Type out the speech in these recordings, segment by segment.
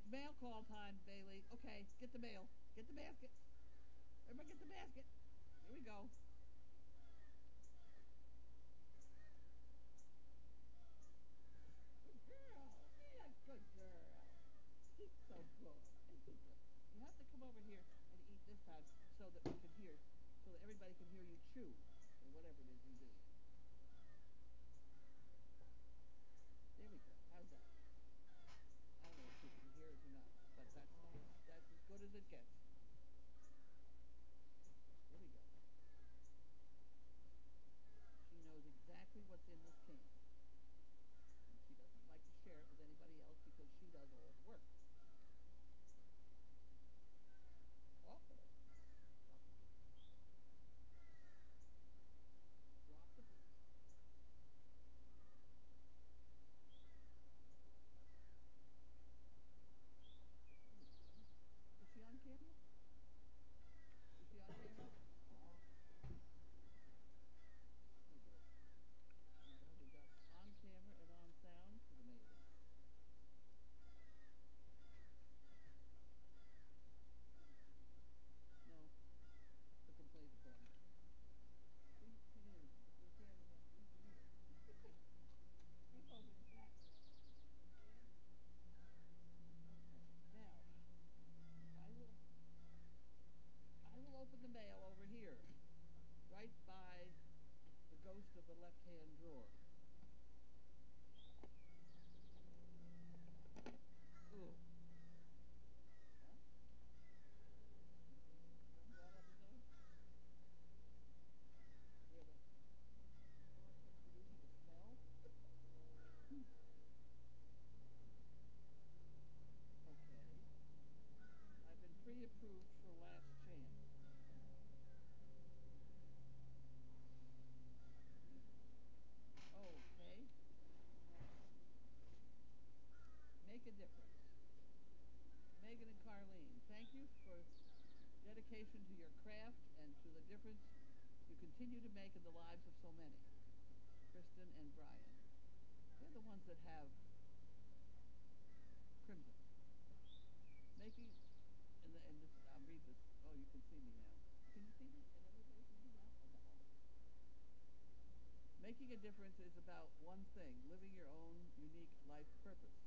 Mail call time, Bailey. Okay, get the mail. Get the basket. Everybody get the basket. Here we go. Good girl. Be a good girl. She's so good. Ain't she good? You have to come over here and eat this time so that we can hear, so that everybody can hear you chew or whatever it is you do. There we go. How's that? I don't know if people can hear it or not, but that's as good as it gets. Here we go. She knows exactly what's in this can. And she doesn't like to share it with anybody else because she does all the work. Uh-oh. Drop the piece. Drop the piece. Is she on camera? Is she on camera? Oh, good. I'm glad we got on camera and on sound. This is amazing. No, the complaint phone. She knew. Your camera's on. She knew it. She knows exactly what's on there. Understand? Okay. Now, I will I will open the mail over here, right by the ghost of the left-hand drawer. Ooh. Huh? Remember that episode where the drawer kept producing a smell? Okay. I've been pre-approved for last chance. Okay. Make a difference. Megan and Carlene, thank you for dedication to your craft and to the difference you continue to make in the lives of so many. Kristen and Brian. They're the ones that have crimson. Making, and this, I'll read this. Oh, you can see me now. Can you see me? And everybody see me now? Oh, no. Making a difference is about one thing, living your own unique life purpose.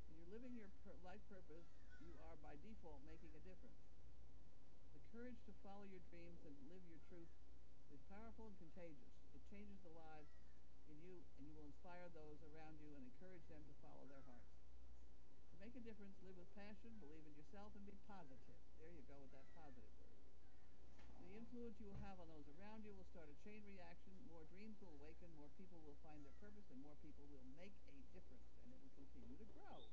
When you're living your life purpose, you are by default making a difference. The courage to follow your dreams and live your truth is powerful and contagious. It changes the lives in you, and you will inspire those around you and encourage them to follow their hearts. To make a difference, live with passion, believe in yourself, and be positive. There you go with that positive word. The influence you will have on those around you will start a chain reaction. More dreams will awaken, more people will find their purpose, and more people will make a difference, and it will continue to grow.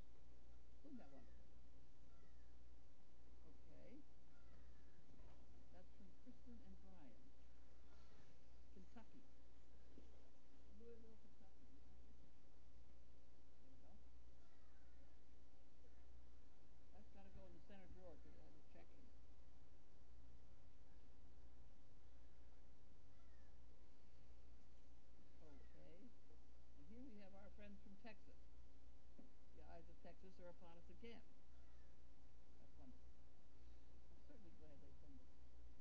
Isn't that wonderful? Okay. That's from Kristen and Brian. Kentucky. Louisville, Kentucky. There we go. That's got to go in the center drawer because it has a check in it. Okay. And here we have our friends from Texas. The eyes of Texas are upon us again. That's wonderful. I'm certainly glad they send us something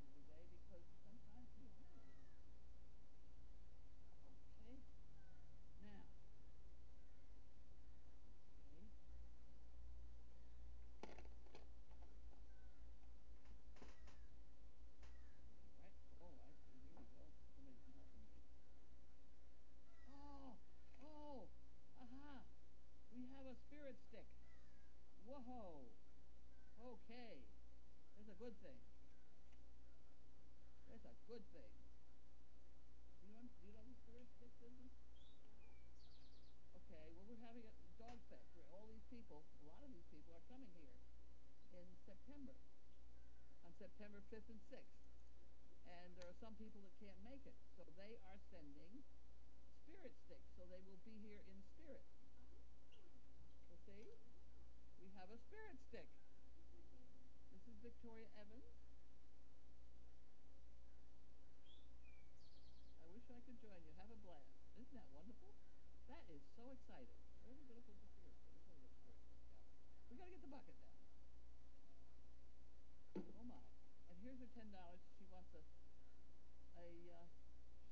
every day because sometimes we don't have anything. Okay. Now. Okay. All right. Oh, I see. Here we go. Somebody's helping me. Oh, oh, aha. We have a spirit stick. Whoa. Okay. That's a good thing. That's a good thing. Do you know the spirit stick business? Okay, well, we're having a dog fest where all these people, a lot of these people are coming here in September, on September 5th and 6th. And there are some people that can't make it. So they are sending spirit sticks. So they will be here in spirit. So see, we have a spirit stick. This is Victoria Evans. I wish I could join you. Have a blast. Isn't that wonderful? That is so exciting. Where are we going to put the spirit stick? We're going to get the spirit stick out. We gotta get the bucket down. Oh my. And here's her $10. She wants a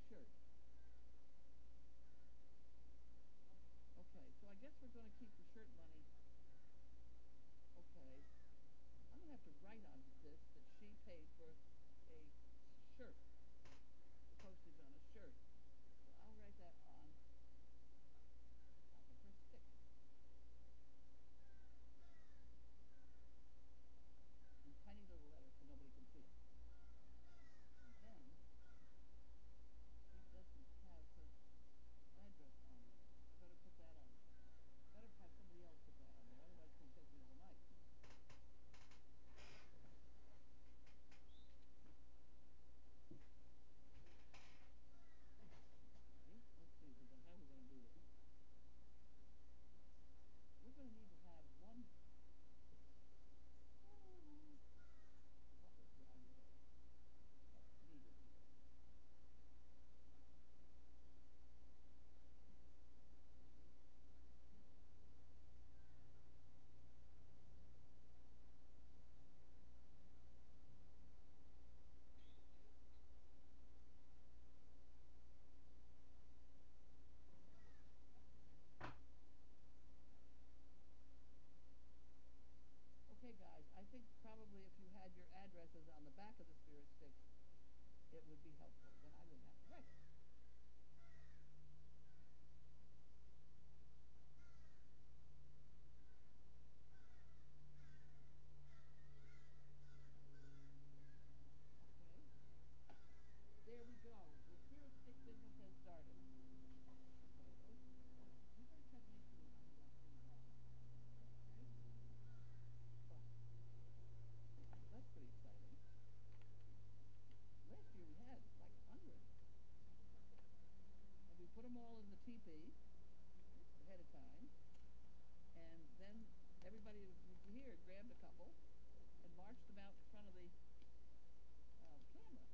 shirt. Okay, so I guess we're going to keep the shirt money. Okay. I'm going to have to write on this that she paid for a shirt. The postage on a shirt. So I'll write that on top of her stick. In tiny little letters so nobody can see it. And then she doesn't have her address on there. I better put that on there. Better have somebody else put that on there, otherwise it's going to take me all night. Okay, let's see, how we're going to do this. We're going to need to have one bucket around your head. That's needed here. Okay, guys, I think probably if you had your addresses on the back of the spirit sticks, it would be helpful. Then I wouldn't have to write it. Okay. There we go. The spirit stick business has started. Okay, you better check and make sure we have the right things on. Okay? Oh, that's pretty exciting. Last year we had like hundreds. And we put them all in the teepee ahead of time. And then everybody who was here grabbed a couple and marched them out in front of the camera.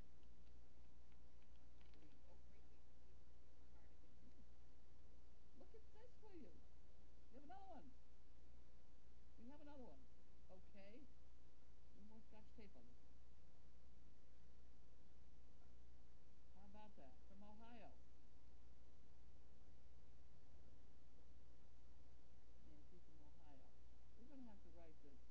So we, oh, look at this for you. You have another one. We have another one. Okay. A little more scotch tape on this one. How about that? From Ohio. Nancy from Ohio. We're going to have to write this.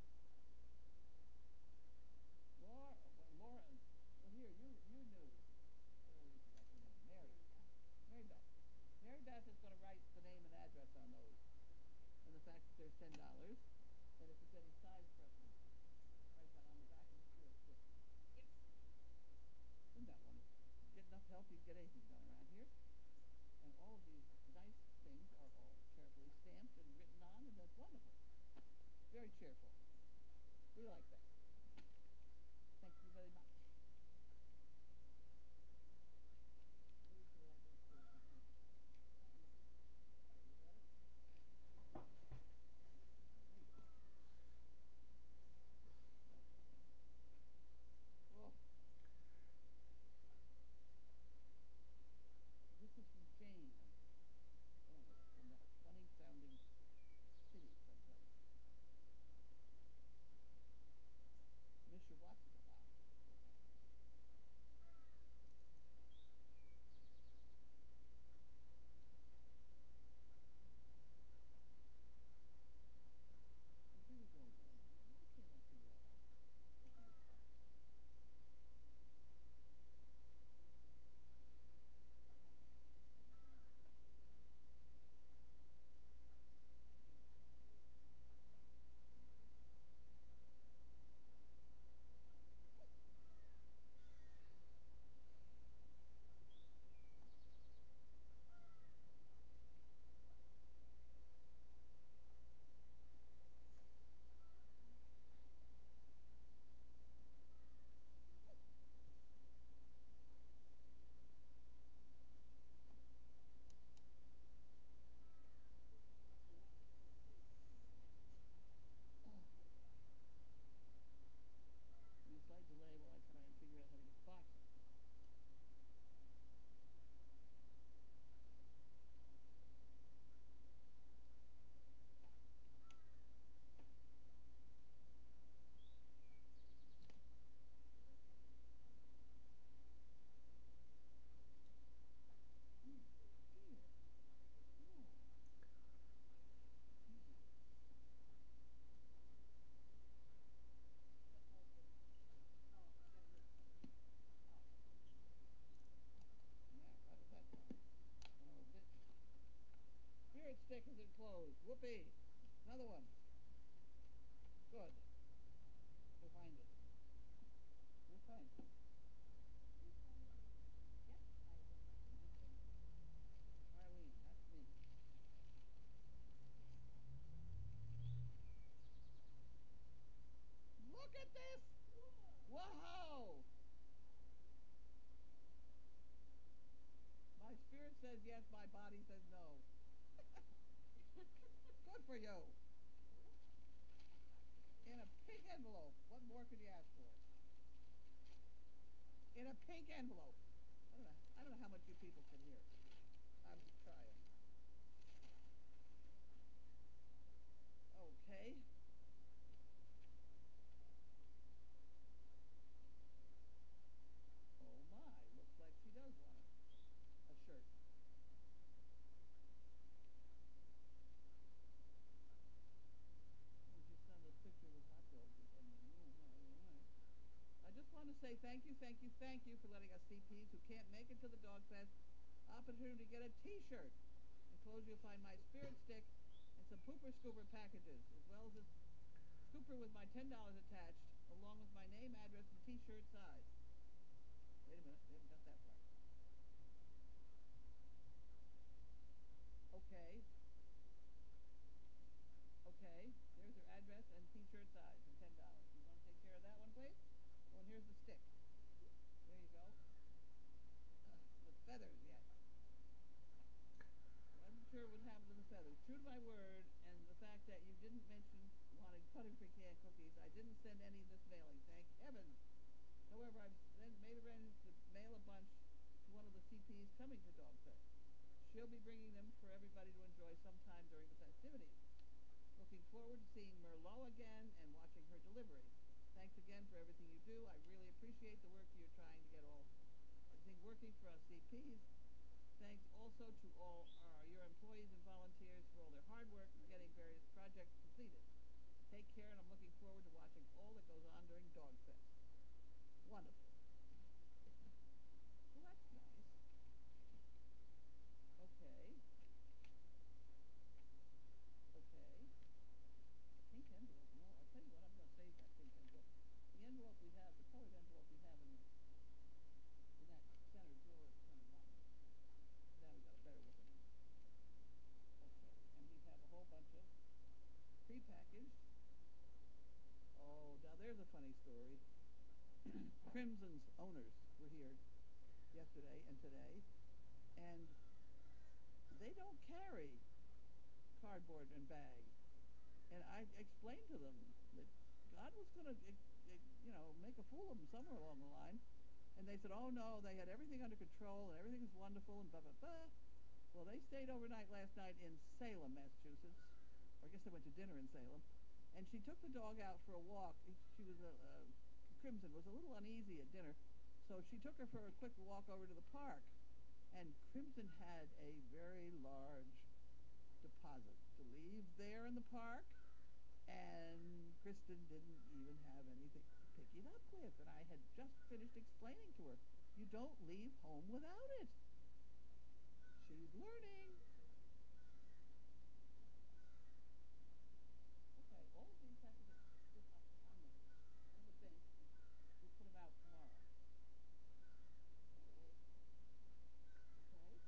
stick is enclosed. Whoopee. Another one. Good. Go find it. Go find it. Arlene, that's me. Look at this! Whoa! My spirit says yes, my body says no. Good for you. In a pink envelope. What more could you ask for? In a pink envelope. I don't know how much you people can hear. I'm trying. Okay. Oh my, looks like she does want a shirt. Oh, she sent us picture with hot dogs or something. Oh my, all right. I just want to say thank you, thank you, thank you for letting us CPs who can't make it to the Dog Fest opportunity to get a T-shirt. Enclosed you'll find my spirit stick and some pooper scooper packages, as well as a scooper with my $10 attached, along with my name, address, and T-shirt size. Wait a minute, we haven't got that part. Okay. Okay, there's her address and T-shirt size and $10. You want to take care of that one, please? Oh, and here's the stick. There you go. With feathers, yes. Wasn't sure what happened to the feathers. True to my word, and the fact that you didn't mention wanting pudding pecan cookies, I didn't send any this mailing. Thank heavens. However, I've then made arrangements to mail a bunch to one of the CPs coming to Dog Fest. She'll be bringing them for everybody to enjoy sometime during the festivities. Looking forward to seeing Merlot again and watching her delivery. Thanks again for everything you do. I really appreciate the work you're trying to get everything working for us CPs. Thanks also to all your employees and volunteers for all their hard work in getting various projects completed. Take care, and I'm looking forward to watching all that goes on during Dog Fest. Wonderful. Well, that's nice. Okay. Okay. Pink envelope. No, I'll tell you what, I'm going to save that pink envelope. The envelope we have, the colored envelope we have in that center drawer is kind of rotten. Now we got a better looking one. Okay, and we have a whole bunch of prepackaged. Oh, now there's a funny story. Crimson's owners were here yesterday and today, and they don't carry cardboard and bags. And I explained to them that God was going to, make a fool of them somewhere along the line. And they said, oh no, they had everything under control and everything was wonderful and blah, blah, blah. Well, they stayed overnight last night in Salem, Massachusetts. Or I guess they went to dinner in Salem. And she took the dog out for a walk. She was Crimson was a little uneasy at dinner. So she took her for a quick walk over to the park. And Crimson had a very large deposit to leave there in the park, and Kristen didn't even have anything to pick it up with. And I had just finished explaining to her, you don't leave home without it. She's learning. Okay, all of these have to get put up on the bench. We'll put them out tomorrow. Okay?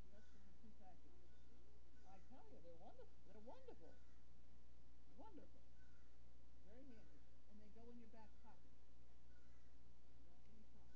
The rest of the prepackaged. I tell you, they're wonderful. They're wonderful. Wonderful. Very handy. And they go in your back pocket. You know, any time.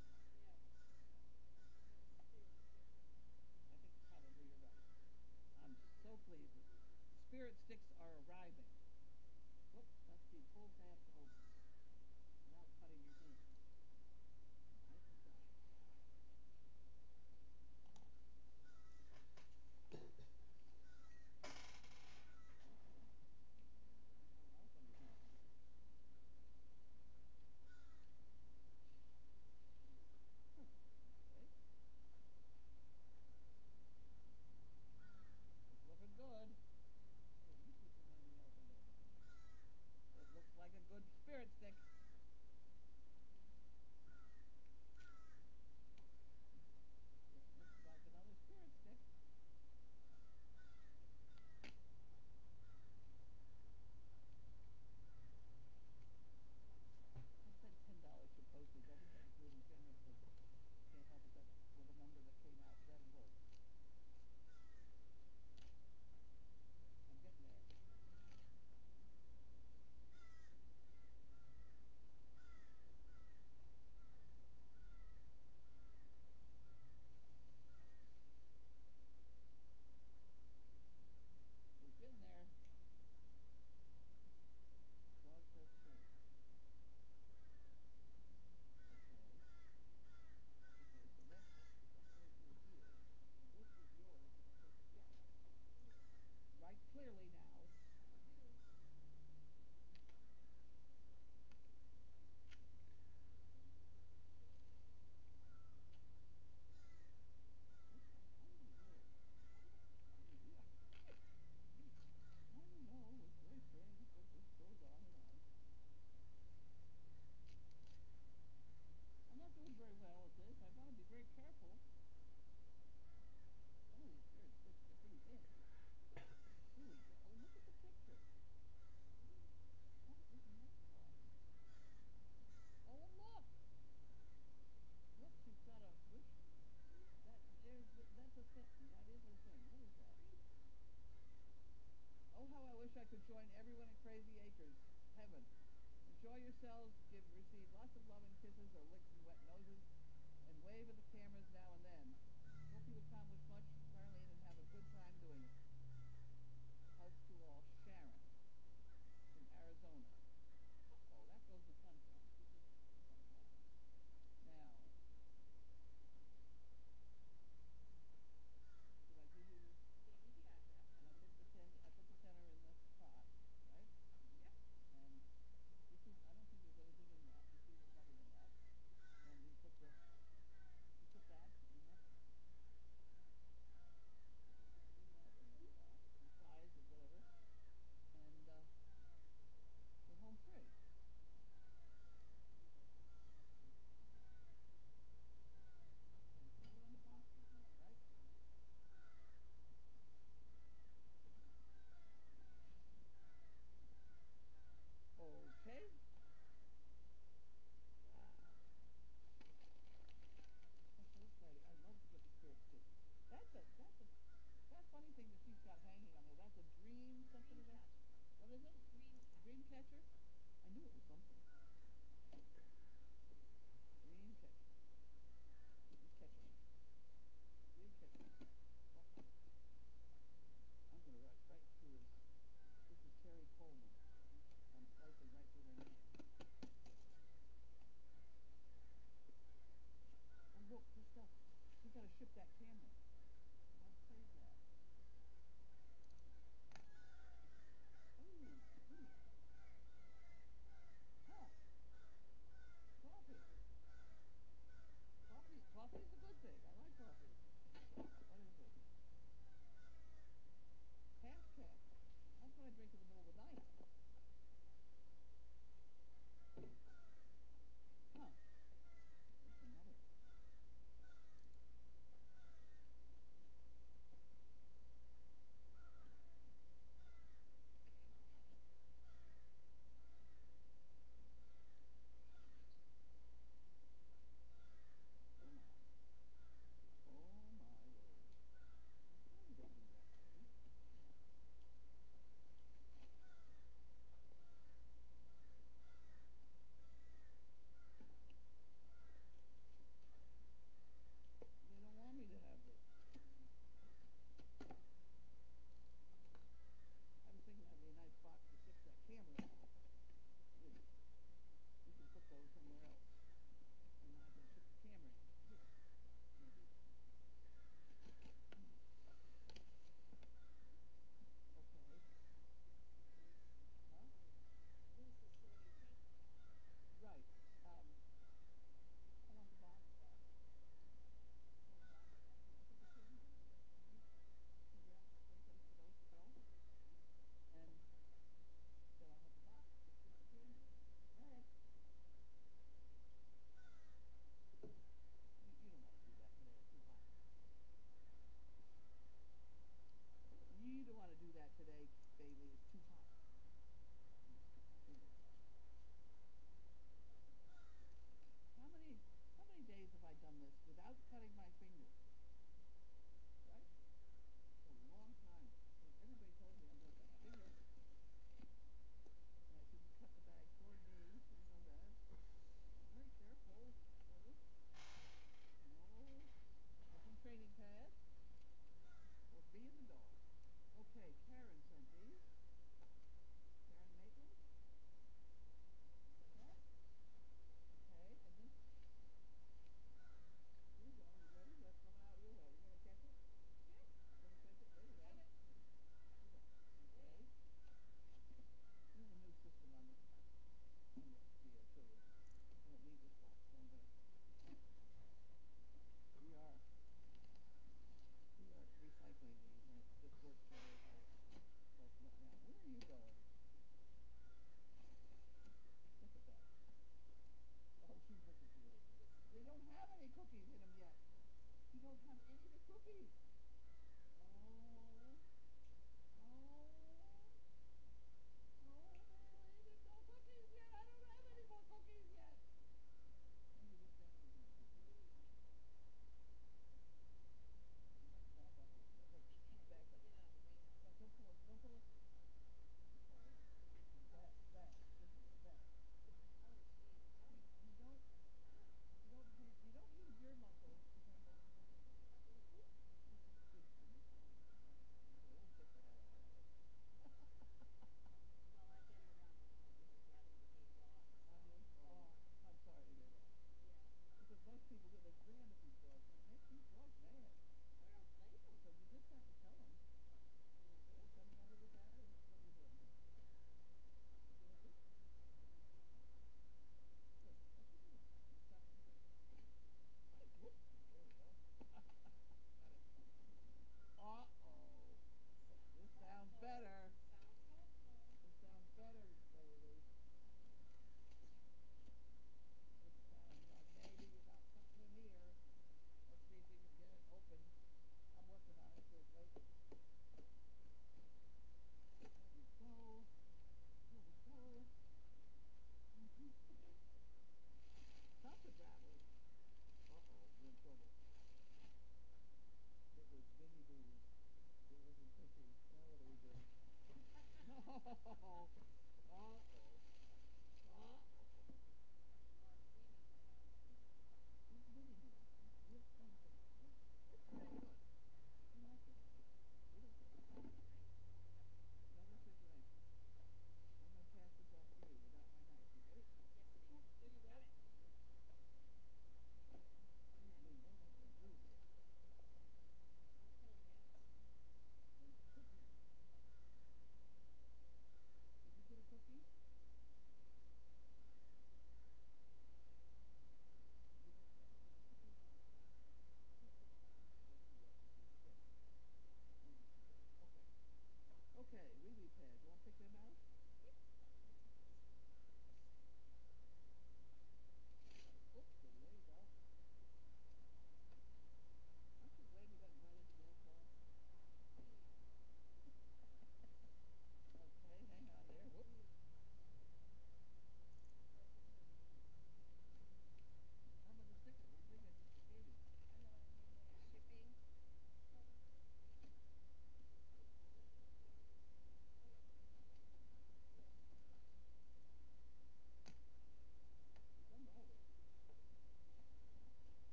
join everyone at Crazy Acres. Heaven. Enjoy yourselves. Receive lots of loving kisses or licks and wet noses, and wave at the cameras now and then. Hope you accomplish much, Carlene, and have a good time doing it. Hugs to all, Sharon from Arizona. Uh-oh, that goes to sunshine. This is sunshine. Now, did I give you this? Gave you the address. And I put the tenner in the pot, right? Yep. And this is, I don't think there's anything in that. You see there's nothing in that. And you put that in the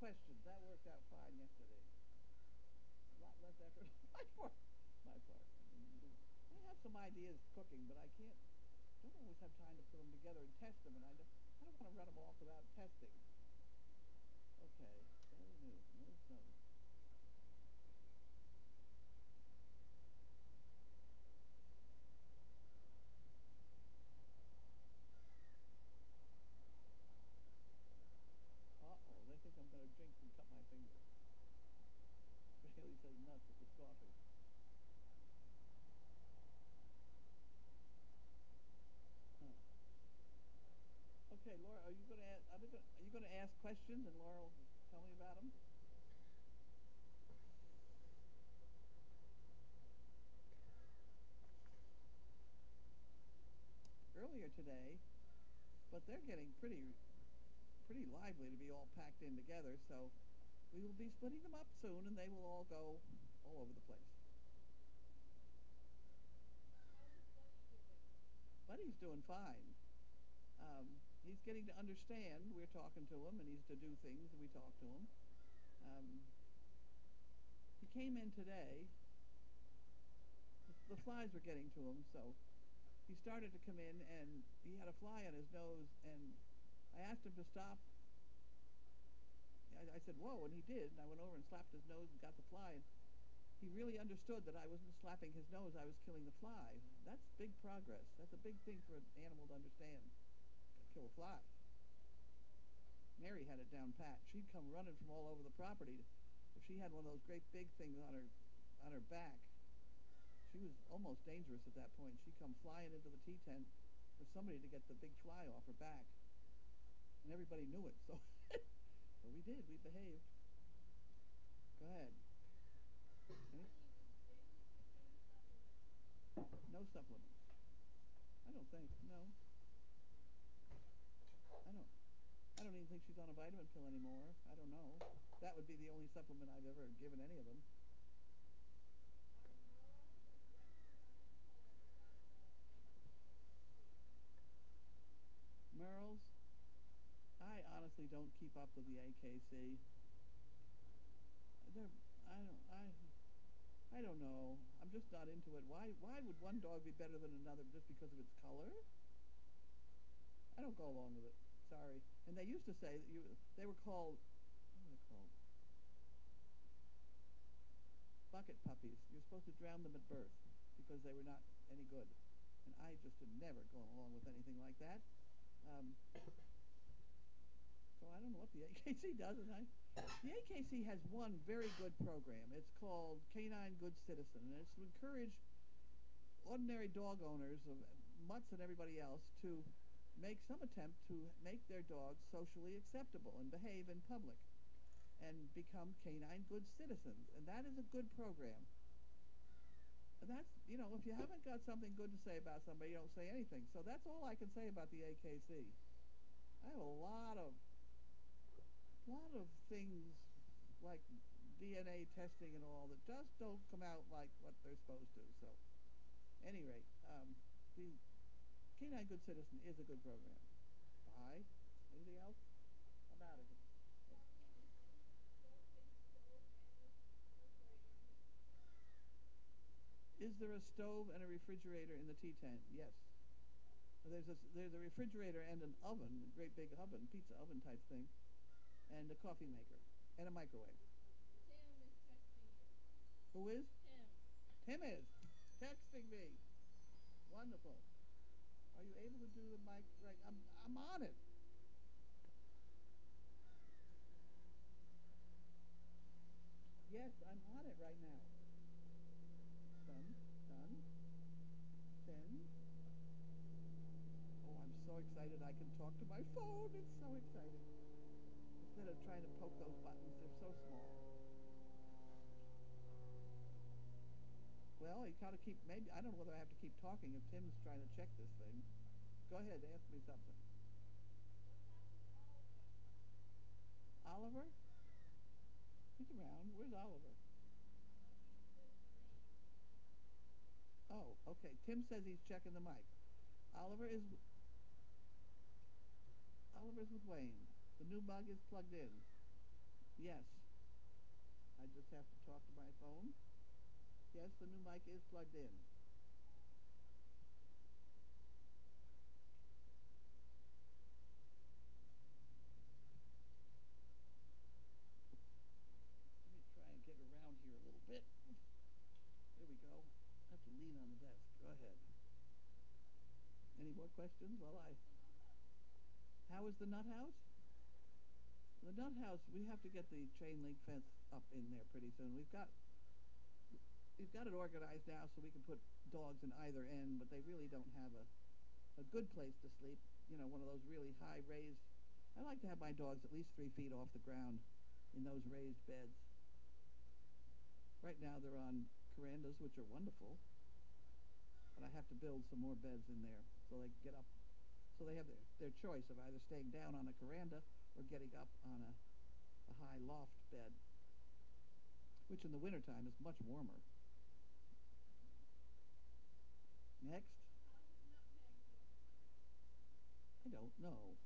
questions. That worked out fine yesterday. A lot less effort on my part. My part. I have some ideas cooking, but I don't always have time to put them together and test them, and I don't want to run them off without testing. Okay, daily news, news. Uh-oh, they think I'm going to drink and cut my finger. Bailey says nuts if it's coffee. Huh. Okay, Laura, are you going to ask questions and Laura will tell me about them? Earlier today, but they're getting pretty lively to be all packed in together, so we will be splitting them up soon and they will all go all over the place. Buddy's doing fine. He's getting to understand. We're talking to him, and he's to do things, and we talk to him. Um, he came in today. The flies were getting to him, so he started to come in, and he had a fly on his nose, and I asked him to stop. I said, whoa, and he did, and I went over and slapped his nose and got the fly, and he really understood that I wasn't slapping his nose, I was killing the fly. That's big progress. That's a big thing for an animal to understand. Kill a fly. Mary had it down pat. She'd come running from all over the property. If she had one of those great big things on her back, she was almost dangerous at that point. She'd come flying into the tea tent for somebody to get the big fly off her back, and everybody knew it. So, so we did. We behaved. Go ahead. Okay. No supplements. I don't think. No. I don't. I don't even think she's on a vitamin pill anymore. I don't know. That would be the only supplement I've ever given any of them. Merle's, I honestly don't keep up with the AKC. They're, I don't, I don't know. I'm just not into it. Why would one dog be better than another just because of its color? I don't go along with it. Sorry. And they used to say that they were called, what were they called? Bucket puppies. You're supposed to drown them at birth because they were not any good. And I just had never gone along with anything like that. Um, so I don't know what the AKC does, the AKC has one very good program. It's called Canine Good Citizen, and it's to encourage ordinary dog owners of mutts and everybody else to make some attempt to make their dogs socially acceptable and behave in public and become canine good citizens. And that is a good program. And that's, if you haven't got something good to say about somebody, you don't say anything. So that's all I can say about the AKC. I have a lot of things like DNA testing and all that just don't come out like what they're supposed to. So, any rate, the Canine Good Citizen is a good program. Bye. Anything else? I'm out of here. Is there a stove and a refrigerator in the tea tent? Yes. There's a refrigerator and an oven, a great big oven, pizza oven type thing, and a coffee maker, and a microwave. Tim is texting you. Who is? Tim. Tim is texting me. Wonderful. Are you able to do the mic right? I'm on it. Yes, I'm on it right now. Done. Done. Send. Oh, I'm so excited I can talk to my phone. It's so exciting. Instead of trying to poke those buttons, they're so small. Well, you gotta keep, maybe, I don't know whether I have to keep talking if Tim's trying to check this thing. Go ahead, ask me something. Oliver? He's around. Where's Oliver? Oh, okay. Tim says he's checking the mic. Oliver is Oliver's with Wayne. The new mug is plugged in. Yes. I just have to talk to my phone. Yes, the new mic is plugged in. Let me try and get around here a little bit. There we go. I have to lean on the desk. Go ahead. Any more questions? How is the nut house? The nut house, we have to get the chain link fence up in there pretty soon. We've got it organized now so we can put dogs in either end, but they really don't have a good place to sleep. You know, one of those really high raised. I like to have my dogs at least 3 feet off the ground in those raised beds. Right now they're on verandas, which are wonderful, but I have to build some more beds in there so they get up. So they have their choice of either staying down on a veranda or getting up on a high loft bed, which in the wintertime is much warmer. Next. I don't know.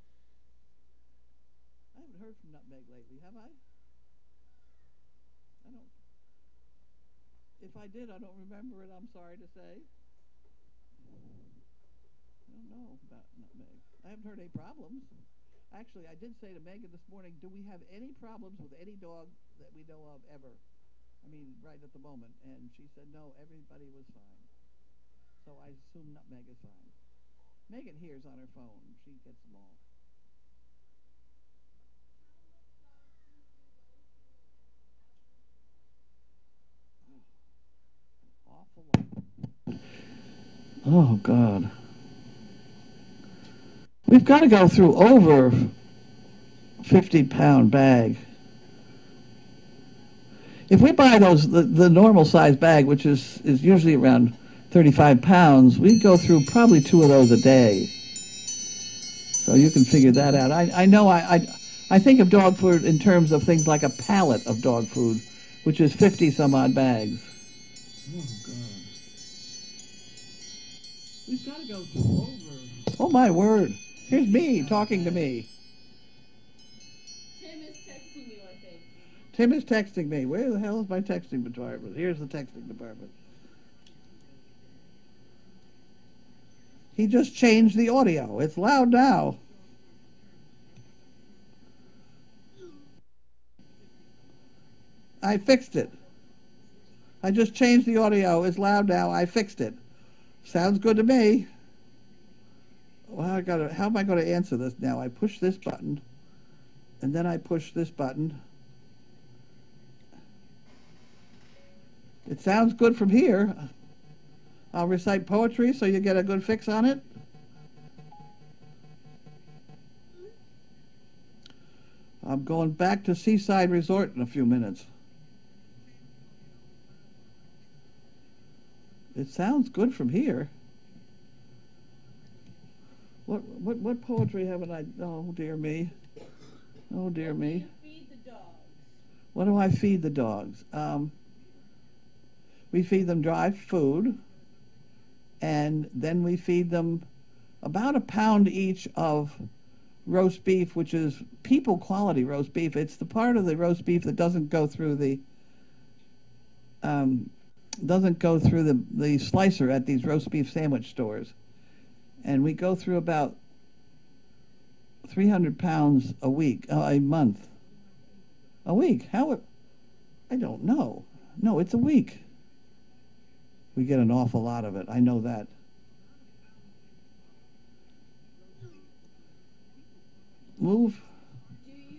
I haven't heard from Nutmeg lately, have I? I don't. If I did, I don't remember it, I'm sorry to say. I don't know about Nutmeg. I haven't heard any problems. Actually, I did say to Megan this morning, do we have any problems with any dog that we know of ever? I mean, right at the moment. And she said, no, everybody was fine. So I assume Nutmeg is fine. Megan hears on her phone. She gets them all. Awful lot. Oh, God. We've got to go through over 50-pound bag. If we buy the normal size bag, which is usually around 35 pounds, we go through probably 2 of those a day. So you can figure that out. I know I think of dog food in terms of things like a pallet of dog food, which is 50 some odd bags. Oh, God. We've got to go through over. Oh, my word. Here's me talking to me. Tim is texting you, I think. Tim is texting me. Where the hell is my texting department? Here's the texting department. He just changed the audio. It's loud now. I fixed it. I just changed the audio. It's loud now. I fixed it. Sounds good to me. Well, how am I going to answer this now? I push this button, and then I push this button. It sounds good from here. I'll recite poetry so you get a good fix on it. I'm going back to Seaside Resort in a few minutes. It sounds good from here. What poetry haven't I? Oh dear me. Oh dear me. What do you feed the dogs? What do I feed the dogs? We feed them dry food, and then we feed them about a pound each of roast beef, which is people quality roast beef. It's the part of the roast beef that doesn't go through the slicer at these roast beef sandwich stores. And we go through about 300 pounds a month. A week? I don't know. No, it's a week. We get an awful lot of it. I know that. Move. Do you?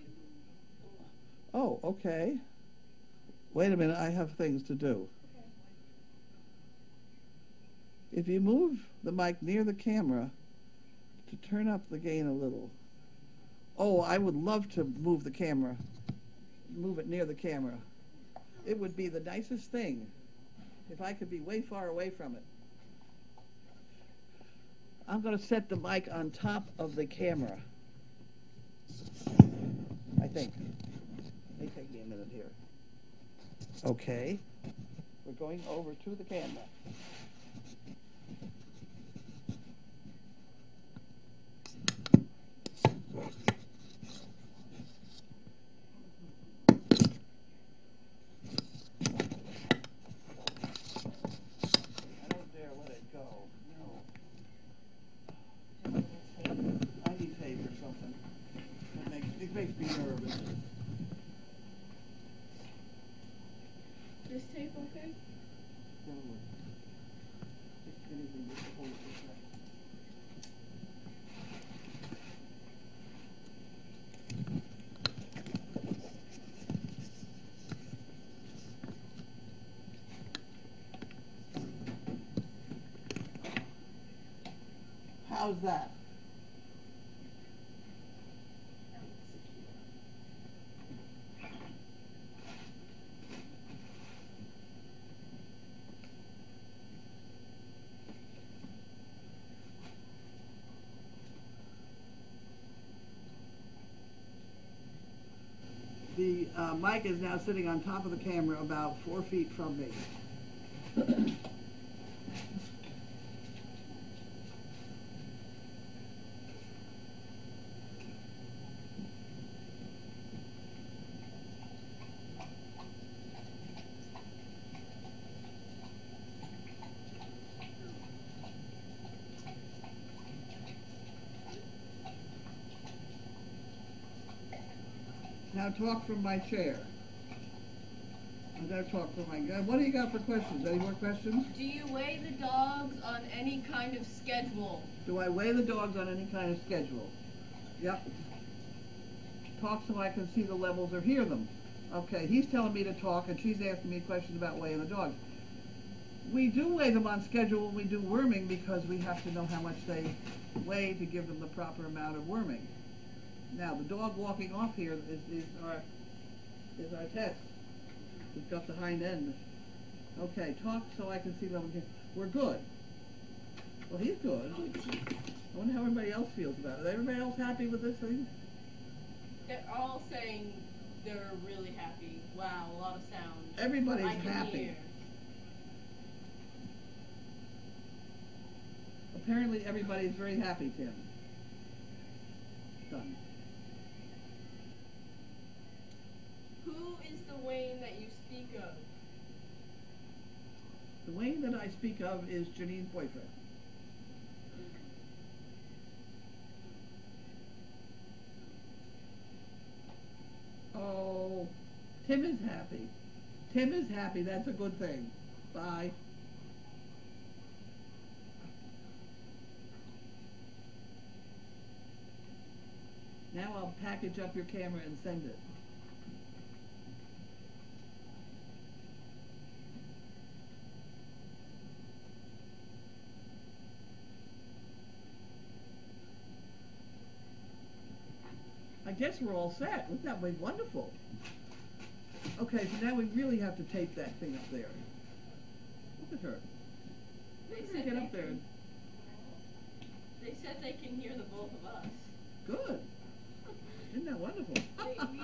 Oh, okay. Wait a minute. I have things to do. Okay. If you move the mic near the camera to turn up the gain a little. Oh, I would love to move the camera. Move it near the camera. It would be the nicest thing if I could be way far away from it. I'm going to set the mic on top of the camera. I think. It may take me a minute here. Okay. We're going over to the camera. This tape okay? That'll work. Just anything just to hold it this way. How's that? The mic is now sitting on top of the camera about 4 feet from me. Now talk from my chair. I gotta talk from my. What do you got for questions? Any more questions? Do you weigh the dogs on any kind of schedule? Do I weigh the dogs on any kind of schedule? Yep. Talk so I can see the levels or hear them. Okay, he's telling me to talk and she's asking me questions about weighing the dogs. We do weigh them on schedule when we do worming because we have to know how much they weigh to give them the proper amount of worming. Now, the dog walking off here is our test. He's got the hind end. Okay, talk so I can see them. We're good. Well, he's good. I wonder how everybody else feels about it. Is everybody else happy with this thing? They're all saying they're really happy. Wow, a lot of sound. Everybody's I can happy. hear. Apparently everybody's very happy, Tim. Done. Who is the Wayne that you speak of? The Wayne that I speak of is Janine's boyfriend. Oh, Tim is happy. Tim is happy. That's a good thing. Bye. Now I'll package up your camera and send it. I guess we're all set. Wouldn't that be wonderful? Okay, so now we really have to tape that thing up there. Look at her. They Look at her said get they up there. can- They said they can hear the both of us. Good. Isn't that wonderful? They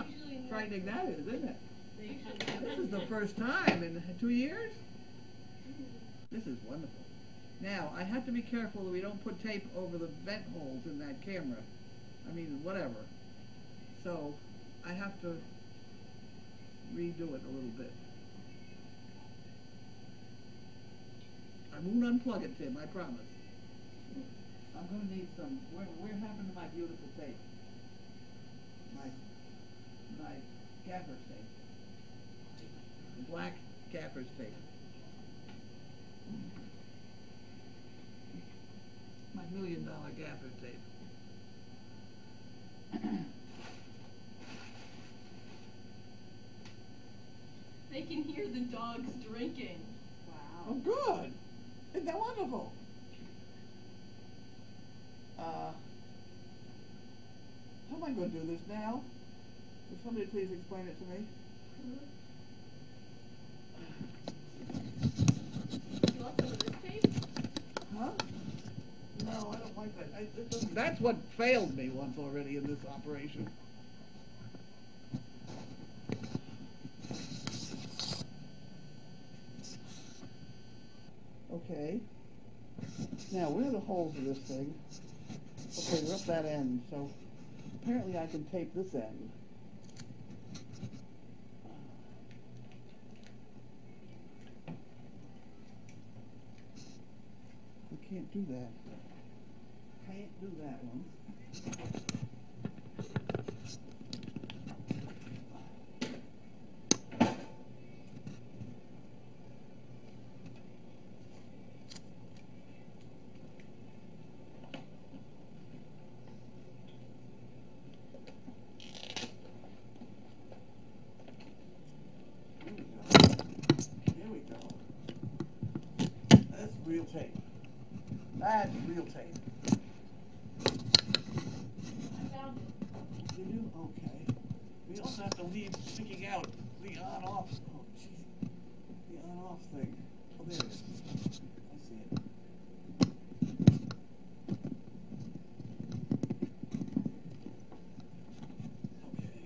usually know. Frightening that is, isn't it? They usually This is the first time in 2 years? This is wonderful. Now, I have to be careful that we don't put tape over the vent holes in that camera. I mean, whatever. So, I have to redo it a little bit. I won't unplug it, Tim, I promise. I'm going to need some. Where happened to my beautiful tape? My gaffer's tape. Black gaffer's tape. My $1 million gaffer's tape. They can hear the dogs drinking. Wow. Oh, good. Isn't that wonderful? How am I going to do this now? Will somebody please explain it to me? You want some of this tape? Huh? No, I don't like that. That's what failed me once already in this operation. Okay. Now, where are the holes of this thing? Okay, they're up that end, so apparently I can tape this end. I can't do that. Can't do that one. real tape. That's real tape. I found it. You do? Okay. We also have to leave sticking out the on-off. Oh, jeez. The on-off thing. Oh, there it is. I see it. Okay.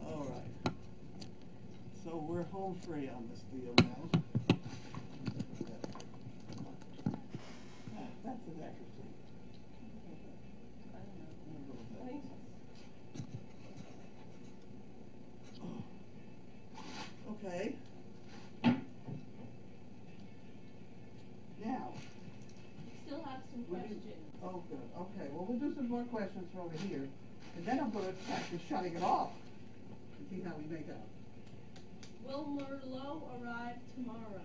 All right. So we're home free on this deal now. That's an interesting. I don't know. I don't know what I that think is. Okay. Now, we still have some we'll do- questions. oh, good. Okay. Well, we'll do some more questions from over here, and then I'm going to practice shutting it off and see how we make out. Will Merlot arrive tomorrow?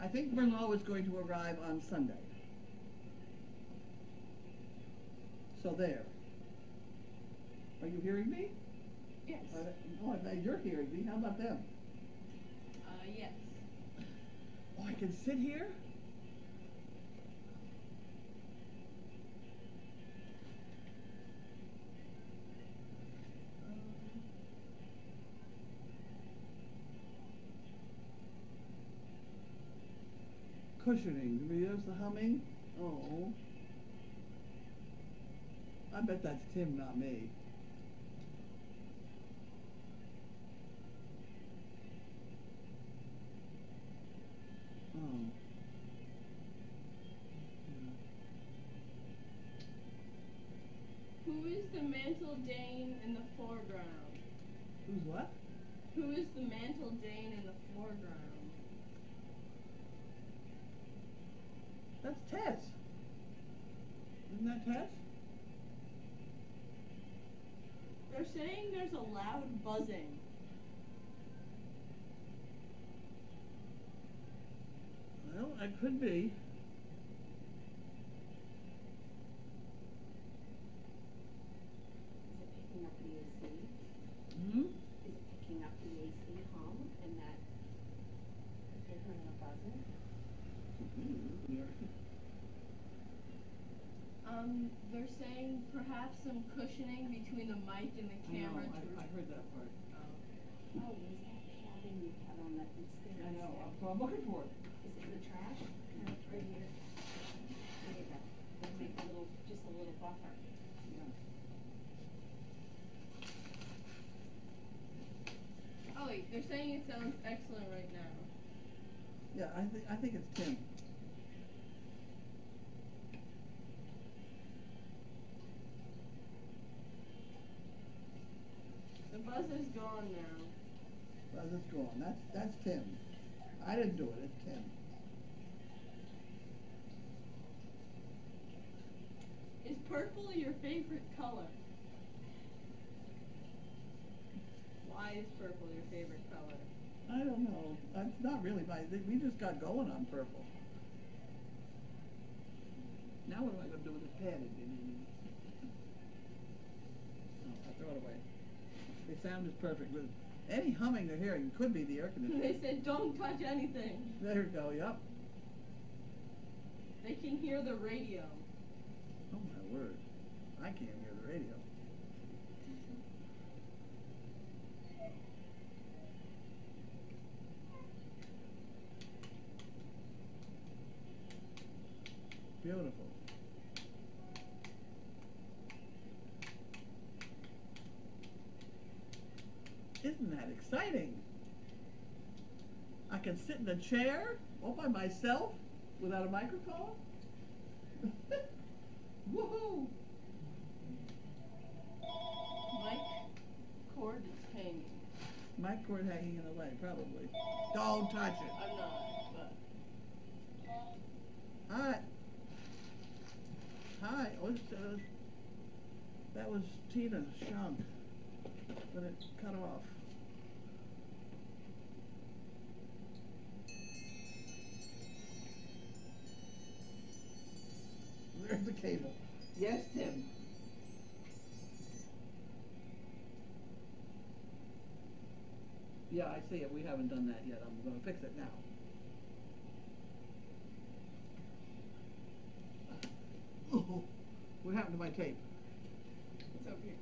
I think Merlot is going to arrive on Sunday. So there. Are you hearing me? Yes. Oh, I bet you're hearing me. How about them? Yes. Oh, I can sit here? Cushioning. Do we use the humming? Oh. I bet that's Tim, not me. Oh. Who is the mantle Dane in the foreground? Who's what? Who is the mantle Dane in the foreground? That's Tess. Isn't that Tess? They're saying there's a loud buzzing. Well, it could be. Is it picking up the AC? Hmm? Is it picking up the AC hum and that you're hearing a buzzing? They're saying perhaps some cushioning between the mic and the camera. I heard that part. Oh. Oh, where's that padding you had on that stairs? I know. So I'm looking for it. Is it in the trash? No, it's right here. There you go. It'll make a little, just a little buffer. Yeah. Oh wait, they're saying it sounds excellent right now. Yeah, I think it's Tim. The buzz is gone now. Well, it's gone. That's Tim. I didn't do it. It's Tim. Is purple your favorite color? Why is purple your favorite color? I don't know. That's not really my thing. We just got going on purple. Now what am I going to do with this pen? Oh, I throw it away. The sound is perfect. With any humming they're hearing could be the air conditioner. They said don't touch anything. There we go. Yep. They can hear the radio. Oh my word. I can't hear the radio. Beautiful. Isn't that exciting? I can sit in a chair all by myself without a microphone. Woohoo! Mic cord is hanging. Mic cord hanging in the leg, probably. Don't touch it. I'm not, but Hi. Hi. Oh, that was Tina Shunk, but it cut off. There's the cable. Yes, Tim. Yeah, I see it. We haven't done that yet. I'm going to fix it now. Oh, what happened to my tape? It's over here.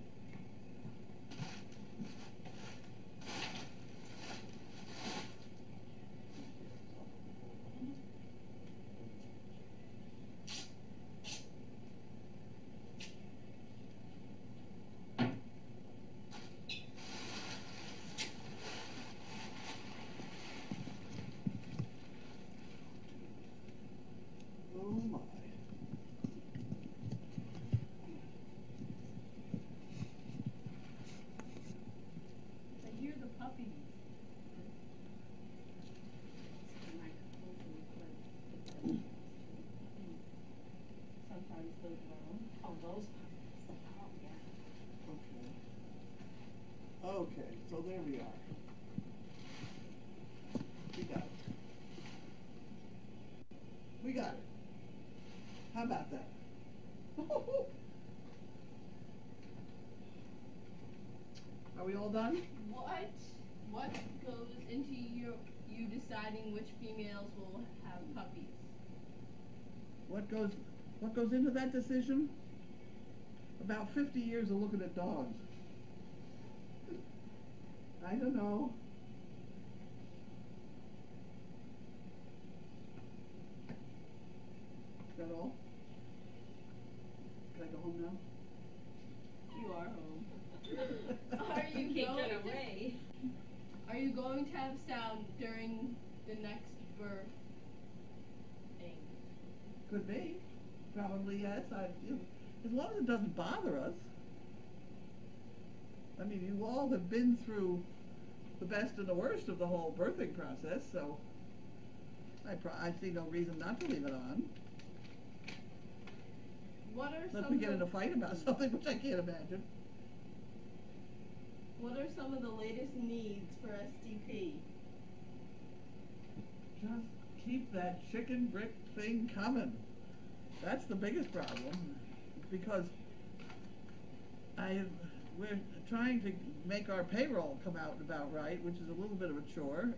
Oh my. I hear the puppies. Sometimes those grown. Oh, those puppies. Oh, yeah. Okay. Okay, so there we are. We got it. We got it. How about that? Are we all done? What goes into you deciding which females will have puppies? What goes into that decision? About 50 years of looking at dogs. I don't know. Is that all? Can I go home now? You are home. Are you Can't going get to- away. Are you going to have sound during the next birth? Could be. Probably yes. As long as it doesn't bother us. I mean, you all have been through the best and the worst of the whole birthing process, so I see no reason not to leave it on. What are Unless some we get in of a fight about something, which I can't imagine. What are some of the latest needs for STP? Just keep that chicken brick thing coming. That's the biggest problem, because we're trying to make our payroll come out about right, which is a little bit of a chore.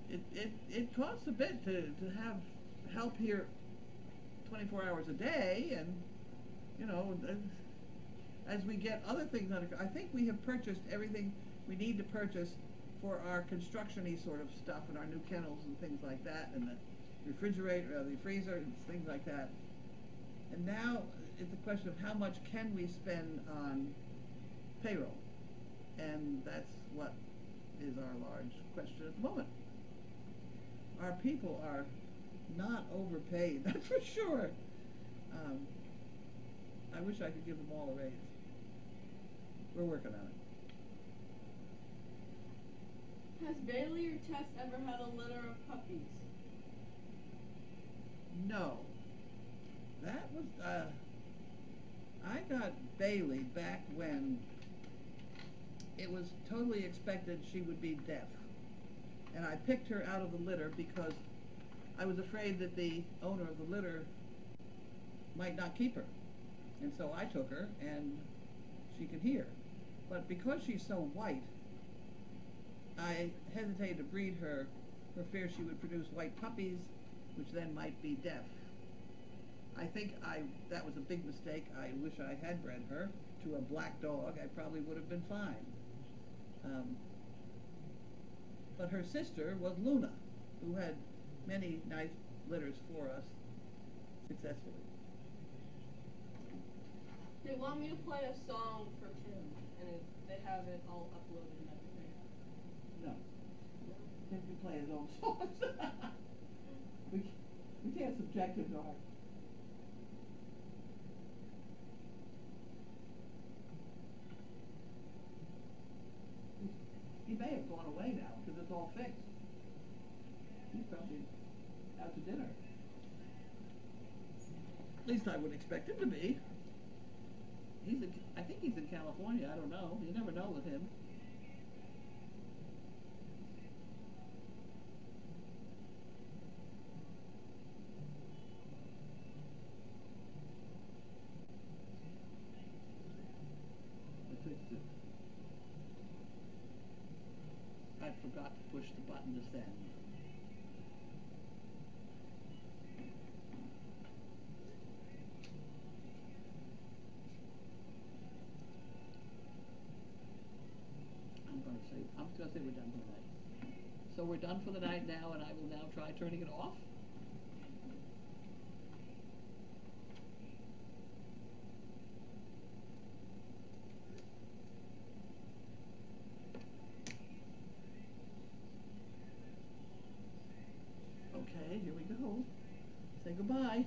It costs a bit to have help here 24 hours a day, and you know, as we get other things under, I think we have purchased everything we need to purchase for our construction-y sort of stuff, and our new kennels and things like that, and the refrigerator, the freezer, and things like that. And now it's a question of how much can we spend on payroll, and that's what is our large question at the moment. Our people are not overpaid, that's for sure. I wish I could give them all a raise. We're working on it. Has Bailey or Tess ever had a litter of puppies? No. That was, I got Bailey back when it was totally expected she would be deaf. And I picked her out of the litter because I was afraid that the owner of the litter might not keep her. And so I took her, and she could hear. But because she's so white, I hesitated to breed her for fear she would produce white puppies, which then might be deaf. I think that was a big mistake. I wish I had bred her to a black dog. I probably would have been fine. But her sister was Luna, who had many nice litters for us successfully. They want me to play a song for Tim, and they have it all uploaded and everything. No. Tim can play his own songs. we can't subject him to our... He may have gone away now, because it's all fixed. He's probably out to dinner. At least I would expect him to be. I think he's in California, I don't know. You never know with him. I fixed it. I forgot to push the button to send. I'm just gonna say we're done for the night. So we're done for the night now, and I will now try turning it off. Okay, here we go. Say goodbye.